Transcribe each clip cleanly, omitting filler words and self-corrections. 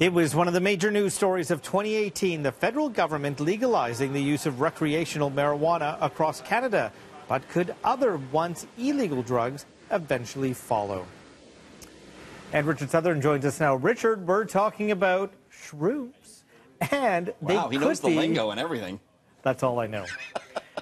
It was one of the major news stories of 2018, the federal government legalizing the use of recreational marijuana across Canada. But could other once illegal drugs eventually follow? And Richard Southern joins us now. Richard, we're talking about shrooms. And wow, he knows the lingo and everything. That's all I know.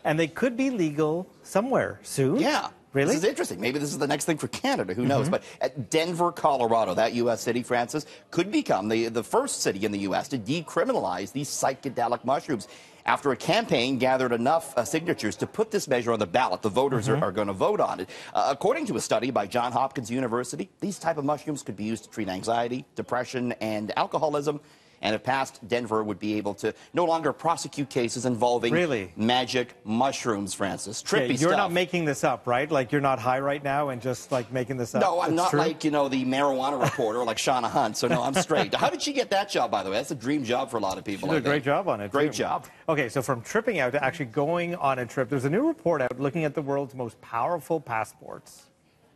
And they could be legal somewhere soon. Yeah. Really? This is interesting. Maybe this is the next thing for Canada. Who knows? But at Denver, Colorado, that U.S. city, Francis, could become the first city in the U.S. to decriminalize these psychedelic mushrooms. After a campaign gathered enough signatures to put this measure on the ballot, the voters are going to vote on it. According to a study by Johns Hopkins University, these type of mushrooms could be used to treat anxiety, depression, and alcoholism. And if passed, Denver would be able to no longer prosecute cases involving magic mushrooms, Francis. Trippy stuff. You're not making this up, right? Like, you're not high right now and just, like, making this up? No, I'm not like, you know, the marijuana reporter like Shauna Hunt. So, no, I'm straight. How did she get that job, by the way? That's a dream job for a lot of people. She did a great job on it, Great job. Okay, so from tripping out to actually going on a trip, there's a new report out looking at the world's most powerful passports.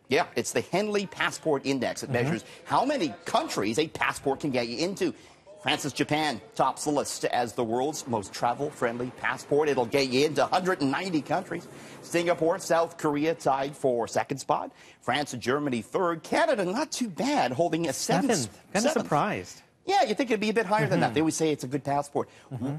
Yeah, it's the Henley Passport Index. It measures how many countries a passport can get you into. Francis, Japan tops the list as the world's most travel-friendly passport. It'll get you into 190 countries. Singapore, South Korea tied for second spot. France and Germany third. Canada, not too bad, holding a seventh. Kind of surprised. Yeah, you think it'd be a bit higher than that. They always say it's a good passport.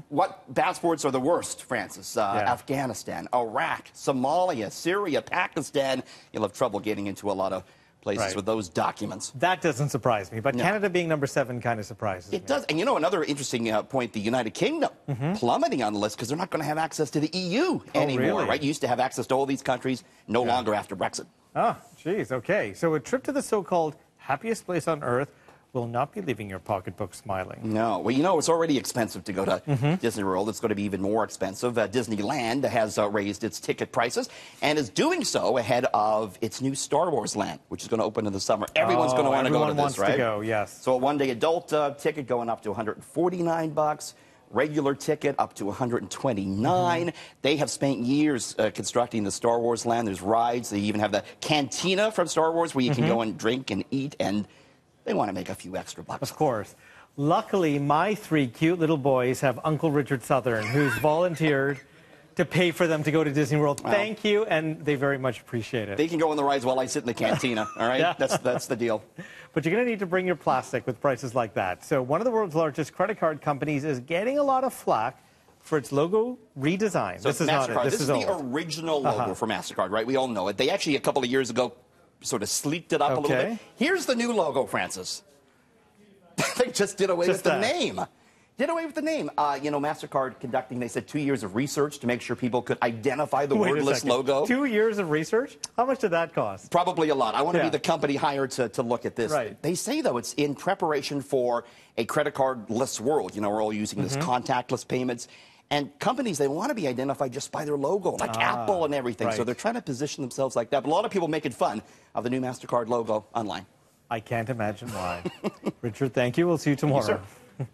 What passports are the worst, Francis? Afghanistan, Iraq, Somalia, Syria, Pakistan. You'll have trouble getting into a lot of places with those documents. That doesn't surprise me, but Canada being number 7 kind of surprises me. It does. And you know, another interesting point, the United Kingdom plummeting on the list because they're not going to have access to the EU anymore, right? You used to have access to all these countries, no longer after Brexit. Oh, geez, okay. So a trip to the so-called happiest place on earth will not be leaving your pocketbook smiling. No. Well, you know, it's already expensive to go to Disney World. It's going to be even more expensive. Disneyland has raised its ticket prices and is doing so ahead of its new Star Wars land, which is going to open in the summer. Everyone's going to want to go to this, right? To go, yes. So a one-day adult ticket going up to $149. Regular ticket up to $129. They have spent years constructing the Star Wars land. There's rides. They even have the cantina from Star Wars where you can go and drink and eat, and they want to make a few extra bucks. Of course. Luckily, my 3 cute little boys have Uncle Richard Southern, who's volunteered to pay for them to go to Disney World. Thank you, and they very much appreciate it. They can go on the rides while I sit in the cantina, all right? That's the deal. But you're going to need to bring your plastic with prices like that. So one of the world's largest credit card companies is getting a lot of flack for its logo redesign. So this is not it. This is the original logo for MasterCard, right? We all know it. They actually, a couple of years ago, sort of sleeked it up a little bit. Here's the new logo, Francis. They just did away with the name. Did away with the name. You know, MasterCard conducting, they said, 2 years of research to make sure people could identify the wordless logo. 2 years of research? How much did that cost? Probably a lot. I want to be the company hired to look at this. Right. They say, though, it's in preparation for a credit card-less world. You know, we're all using this contactless payments. And companies, they want to be identified just by their logo, like Apple and everything. So they're trying to position themselves like that. But a lot of people making fun of the new MasterCard logo online. I can't imagine why. Richard, thank you. We'll see you tomorrow. Thank you, sir.